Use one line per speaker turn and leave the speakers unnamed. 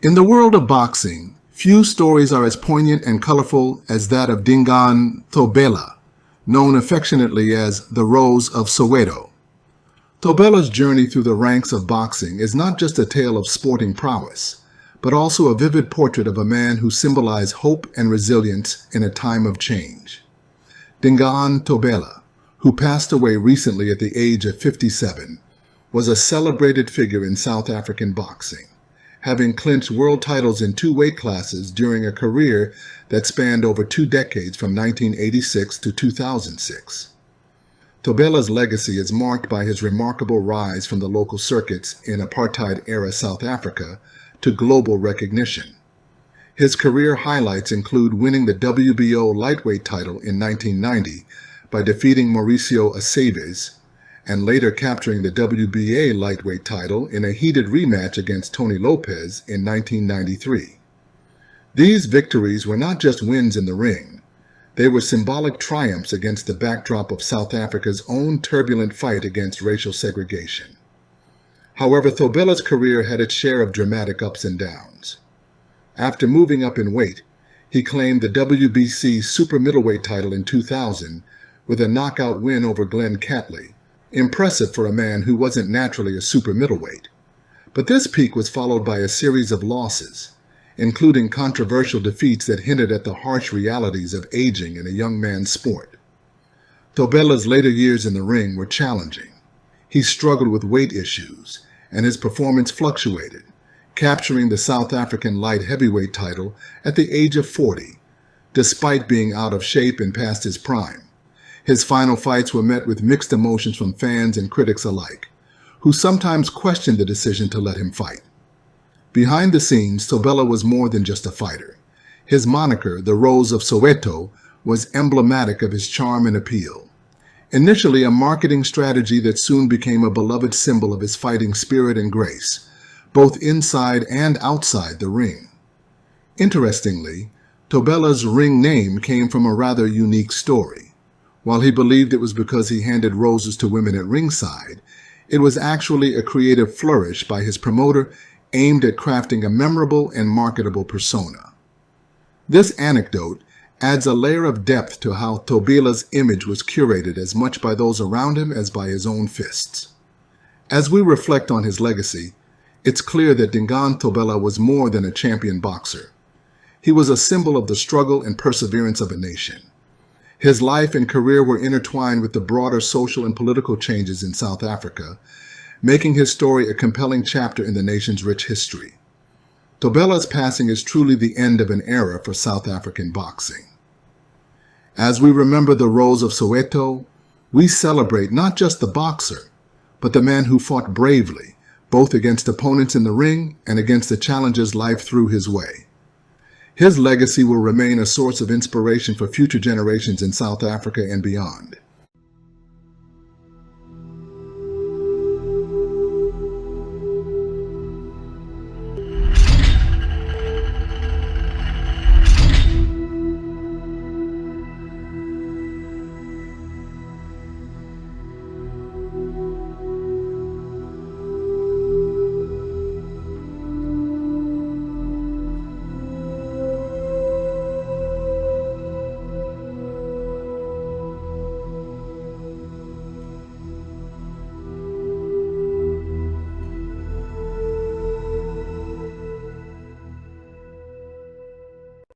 In the world of boxing, few stories are as poignant and colorful as that of Dingaan Thobela, known affectionately as the Rose of Soweto. Thobela's journey through the ranks of boxing is not just a tale of sporting prowess, but also a vivid portrait of a man who symbolized hope and resilience in a time of change. Dingaan Thobela, who passed away recently at the age of 57, was a celebrated figure in South African boxing, having clinched world titles in 2 weight classes during a career that spanned over 2 decades from 1986 to 2006. Thobela's legacy is marked by his remarkable rise from the local circuits in apartheid-era South Africa to global recognition. His career highlights include winning the WBO lightweight title in 1990 by defeating Mauricio Aceves, and later capturing the WBA lightweight title in a heated rematch against Tony Lopez in 1993. These victories were not just wins in the ring. They were symbolic triumphs against the backdrop of South Africa's own turbulent fight against racial segregation. However, Thobela's career had its share of dramatic ups and downs. After moving up in weight, he claimed the WBC super middleweight title in 2000 with a knockout win over Glenn Catley, impressive for a man who wasn't naturally a super middleweight. But this peak was followed by a series of losses, including controversial defeats that hinted at the harsh realities of aging in a young man's sport. Thobela's later years in the ring were challenging. He struggled with weight issues, and his performance fluctuated, capturing the South African light heavyweight title at the age of 40, despite being out of shape and past his prime. His final fights were met with mixed emotions from fans and critics alike, who sometimes questioned the decision to let him fight. Behind the scenes, Thobela was more than just a fighter. His moniker, the Rose of Soweto, was emblematic of his charm and appeal. Initially a marketing strategy that soon became a beloved symbol of his fighting spirit and grace, both inside and outside the ring. Interestingly, Thobela's ring name came from a rather unique story. While he believed it was because he handed roses to women at ringside, it was actually a creative flourish by his promoter aimed at crafting a memorable and marketable persona. This anecdote adds a layer of depth to how Thobela's image was curated as much by those around him as by his own fists. As we reflect on his legacy, it's clear that Dingaan Thobela was more than a champion boxer. He was a symbol of the struggle and perseverance of a nation. His life and career were intertwined with the broader social and political changes in South Africa, making his story a compelling chapter in the nation's rich history. Thobela's passing is truly the end of an era for South African boxing. As we remember the Rose of Soweto, we celebrate not just the boxer, but the man who fought bravely, both against opponents in the ring and against the challenges life threw his way. His legacy will remain a source of inspiration for future generations in South Africa and beyond.